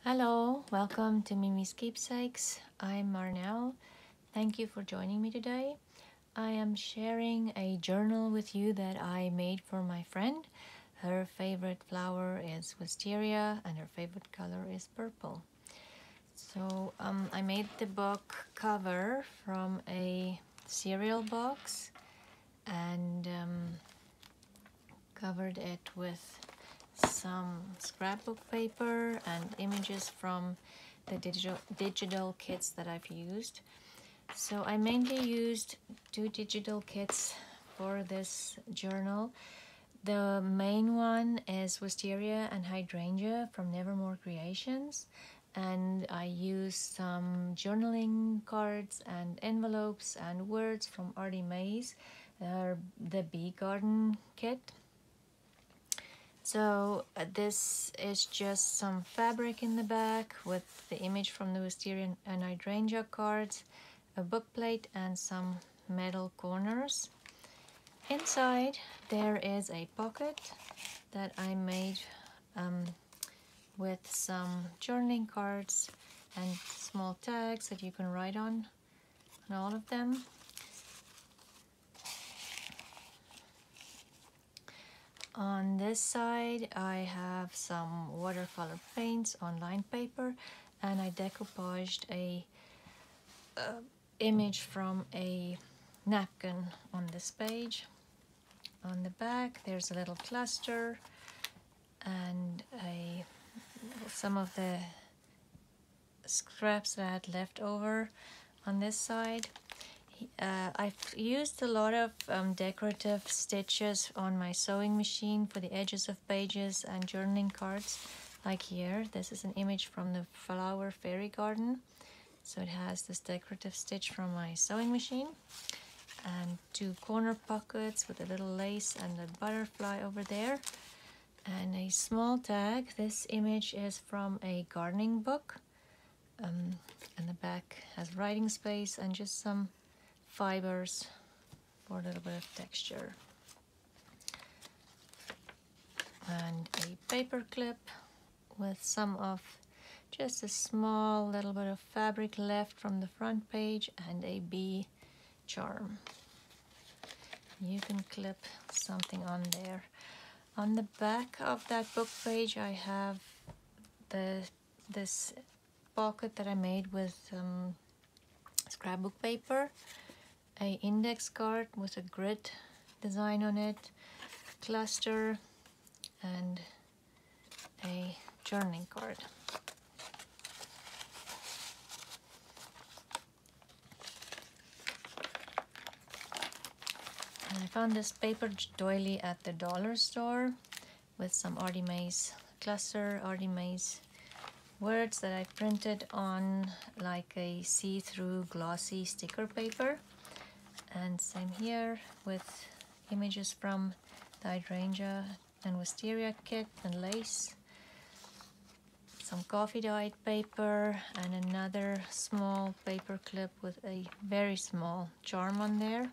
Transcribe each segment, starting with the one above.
Hello, welcome to Mimi's Keepsakes. I'm Marnell. Thank you for joining me today. I am sharing a journal with you that I made for my friend. Her favorite flower is wisteria and her favorite color is purple. So I made the book cover from a cereal box and covered it with some scrapbook paper and images from the digital kits that I've used. So I mainly used two digital kits for this journal. The main one is Wisteria and Hydrangea from Nevermore Creations, and I used some journaling cards and envelopes and words from Artie Mays, the Bee Garden kit. So this is just some fabric in the back with the image from the Wisteria and Hydrangea cards, a book plate and some metal corners. Inside there is a pocket that I made with some journaling cards and small tags that you can write on all of them. On this side I have some watercolor paints on lined paper, and I decoupaged a image from a napkin on this page. On the back there's a little cluster and some of the scraps that I had left over on this side. I've used a lot of decorative stitches on my sewing machine for the edges of pages and journaling cards, like here. This is an image from the flower fairy garden. So it has this decorative stitch from my sewing machine, and two corner pockets with a little lace and a butterfly over there, and a small tag. This image is from a gardening book, and the back has writing space and just some fibers for a little bit of texture, and a paper clip with some of just a small little bit of fabric left from the front page, and a bee charm. You can clip something on there. On the back of that book page I have this pocket that I made with scrapbook paper, a index card with a grid design on it, cluster, and a journaling card. And I found this paper doily at the dollar store with some Artie Mays cluster, Artie Mays words that I printed on like a see-through glossy sticker paper. And same here with images from the Hydrangea and Wisteria kit and lace, some coffee dyed paper, and another small paper clip with a very small charm on there,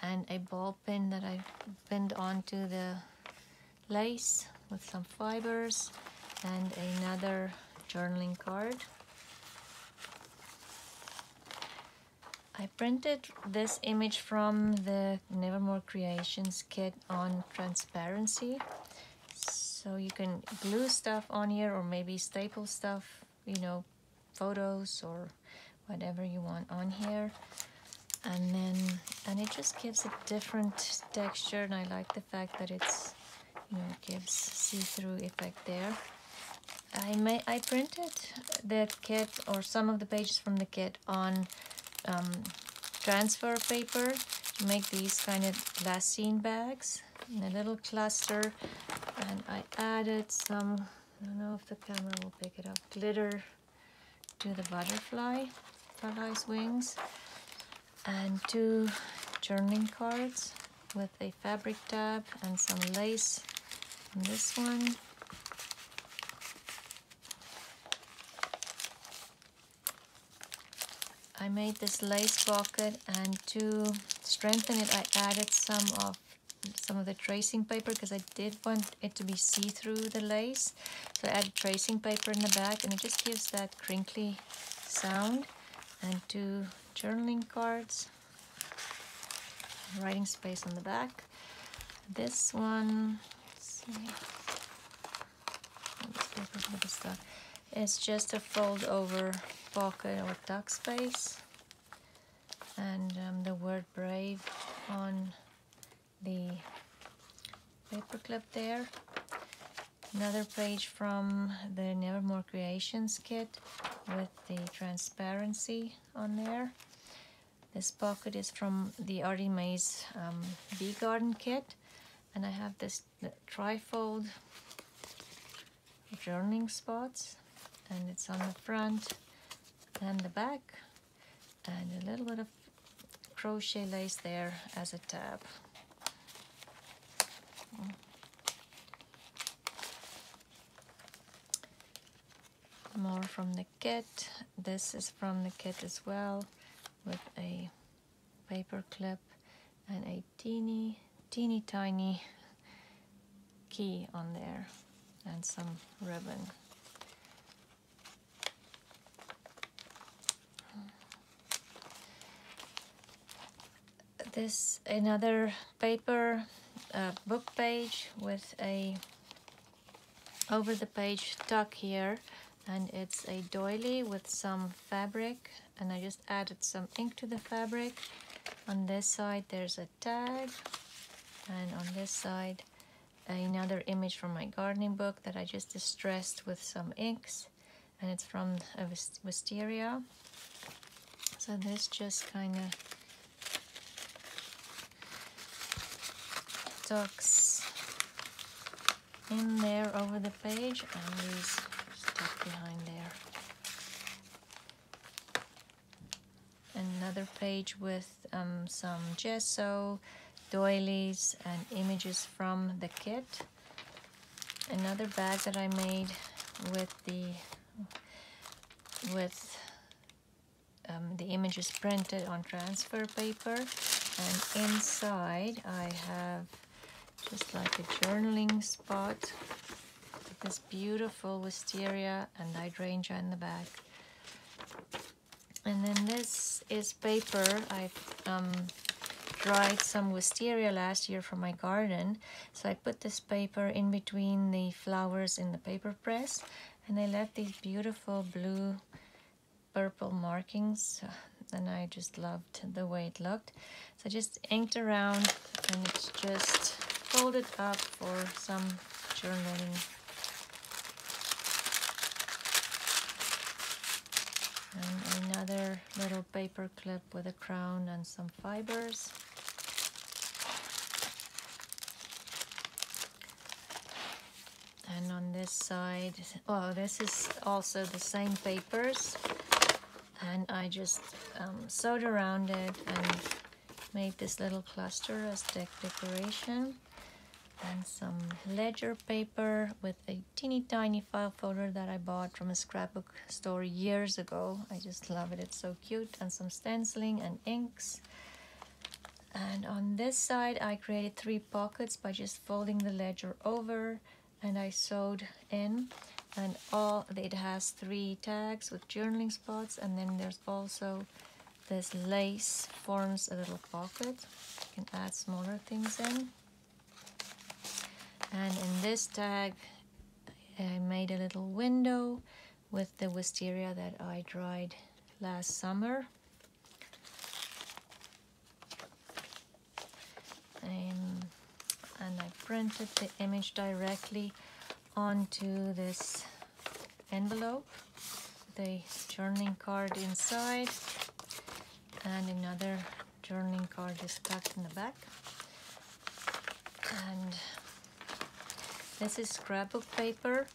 and a ball pin that I pinned onto the lace with some fibers, and another journaling card. I printed this image from the Nevermore Creations kit on transparency, so you can glue stuff on here or maybe staple stuff, you know, photos or whatever you want on here, and it just gives a different texture, and I like the fact that it's, you know, it gives see-through effect there. I printed the kit or some of the pages from the kit on transfer paper to make these kind of glassine bags in a little cluster, and I added some, I don't know if the camera will pick it up, glitter to the butterfly's wings, and two journaling cards with a fabric tab and some lace on this one. I made this lace pocket, and to strengthen it I added some of some of the tracing paper because I did want it to be see-through the lace. So I added tracing paper in the back, and it just gives that crinkly sound. And 2 journaling cards, writing space on the back. This one, let's see, this paper's a bit stuck. It's just a fold over pocket or tuck space, and the word brave on the paper clip there. Another page from the Nevermore Creations kit with the transparency on there. This pocket is from the Artie Mays Bee Garden kit, and I have this trifold journaling spots, and it's on the front and the back, and a little bit of crochet lace there as a tab. More from the kit. This is from the kit as well, with a paper clip and a teeny tiny key on there and some ribbon. This another paper book page with a over the page tuck here, and it's a doily with some fabric, and I just added some ink to the fabric. On this side there's a tag, and on this side another image from my gardening book that I just distressed with some inks, and it's from Wisteria. So this just kind of tucks in there over the page, and these stuck behind there. Another page with some gesso, doilies, and images from the kit. Another bag that I made with the images printed on transfer paper, and inside I have just like a journaling spot with this beautiful wisteria and hydrangea in the back. And then this is paper. I've dried some wisteria last year from my garden, so I put this paper in between the flowers in the paper press, and I left these beautiful blue purple markings, and I just loved the way it looked. So I just inked around, and it's just folded up for some journaling. And another little paper clip with a crown and some fibers. And on this side, oh, this is also the same papers, and I just sewed around it and made this little cluster as decoration. And some ledger paper with a teeny tiny file folder that I bought from a scrapbook store years ago. I just love it, it's so cute. And some stenciling and inks. And on this side I created 3 pockets by just folding the ledger over, and I sewed in, and it has 3 tags with journaling spots, and then there's also this lace forms a little pocket. You can add smaller things in. And in this tag I made a little window with the wisteria that I dried last summer. And I printed the image directly onto this envelope, the journaling card inside, and another journaling card is tucked in the back. And this is scrapbook paper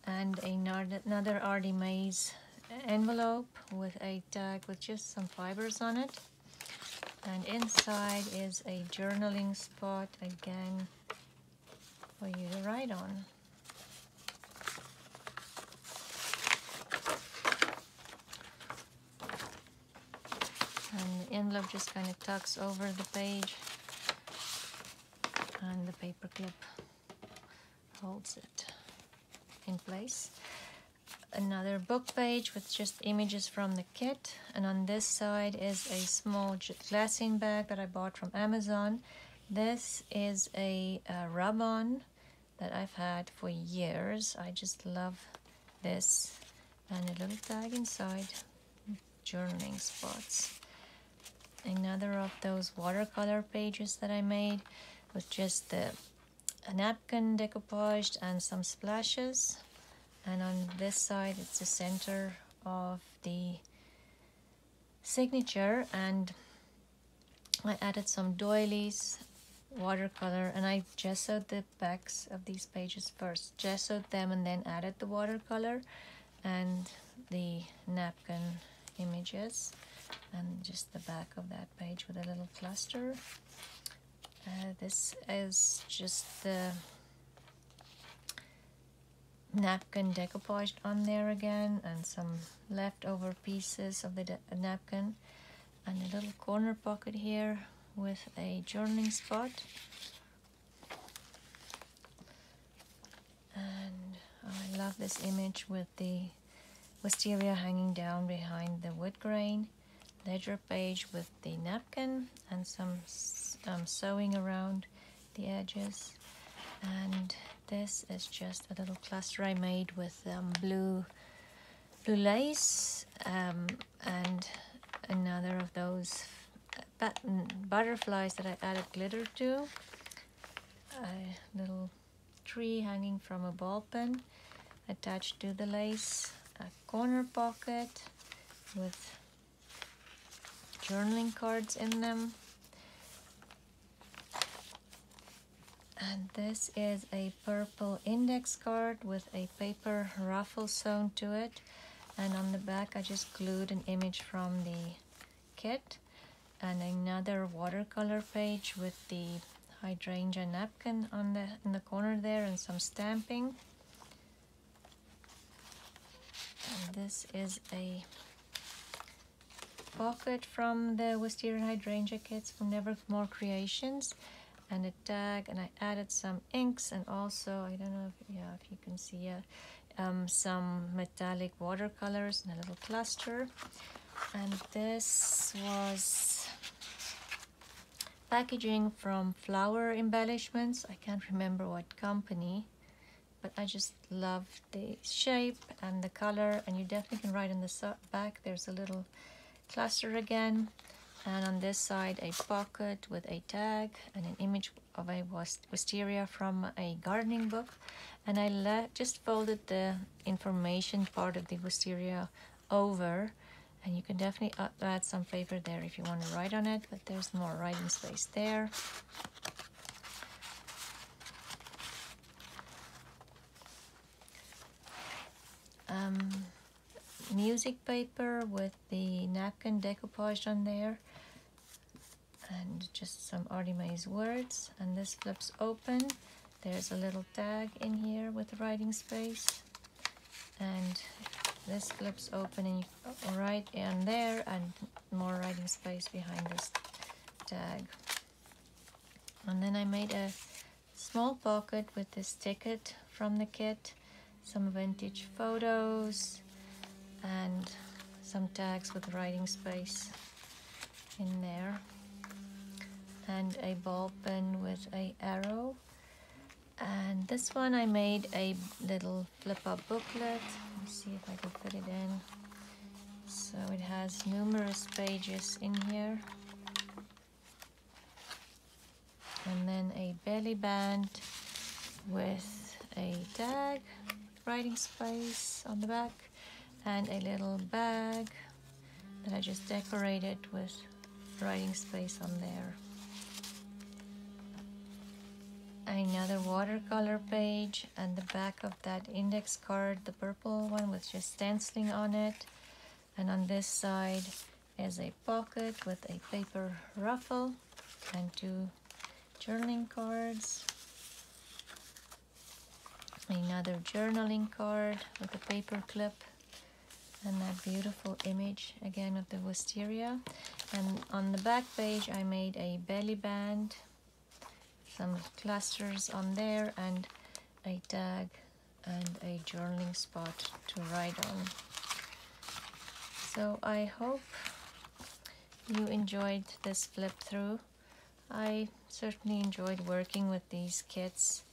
and another Artie Mays envelope with a tag with just some fibers on it. And inside is a journaling spot again for you to write on. And the envelope just kind of tucks over the page. and the paper clip holds it in place. Another book page with just images from the kit, and on this side is a small glassine bag that I bought from Amazon. This is a rub-on that I've had for years. I just love this, and a little tag inside, journaling spots. Another of those watercolor pages that I made with just a napkin decoupaged and some splashes. And on this side, it's the center of the signature, and I added some doilies, watercolor, and I gessoed the backs of these pages first. Gessoed them and then added the watercolor and the napkin images, and just the back of that page with a little cluster. This is just the napkin decoupaged on there again, and some leftover pieces of the napkin, and a little corner pocket here with a journaling spot. And I love this image with the wisteria hanging down behind the wood grain, ledger page with the napkin and some sewing around the edges. And this is just a little cluster I made with blue lace, and another of those butterflies that I added glitter to. A little tree hanging from a ball pen attached to the lace. A corner pocket with journaling cards in them. And this is a purple index card with a paper ruffle sewn to it. And on the back I just glued an image from the kit. And another watercolor page with the hydrangea napkin on in the corner there, and some stamping. And this is a pocket from the Wisteria Hydrangea kits from Nevermore Creations, and a tag, and I added some inks, and also, I don't know if you can see some metallic watercolors and a little cluster. And this was packaging from Flower Embellishments. I can't remember what company, but I just love the shape and the color, and you definitely can write on the back. There's a little cluster again, and on this side a pocket with a tag and an image of a wisteria from a gardening book. And I just folded the information part of the wisteria over, and you can definitely add some paper there if you want to write on it, but there's more writing space there. Music paper with the napkin decoupaged on there, and just some Artie Mae's words. And this flips open. There's a little tag in here with writing space, and this flips open and you write in there, and more writing space behind this tag. And then I made a small pocket with this ticket from the kit, some vintage photos, and some tags with writing space in there, and a ball pen with a arrow. And this one I made a little flip-up booklet. Let me see if I can fit it in. So it has numerous pages in here, and then a belly band with a tag, writing space on the back, and a little bag that I just decorated with writing space on there. Another watercolor page, and the back of that index card, the purple one with just stenciling on it. And on this side is a pocket with a paper ruffle and 2 journaling cards. Another journaling card with a paper clip, and that beautiful image again of the wisteria. And on the back page I made a belly band some clusters on there, and a tag and a journaling spot to write on. So I hope you enjoyed this flip through. I certainly enjoyed working with these kits,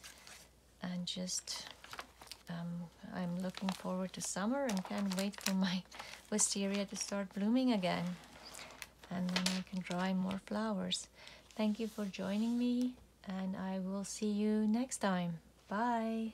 and just I'm looking forward to summer and can't wait for my wisteria to start blooming again, and then I can dry more flowers. Thank you for joining me, and I will see you next time. Bye.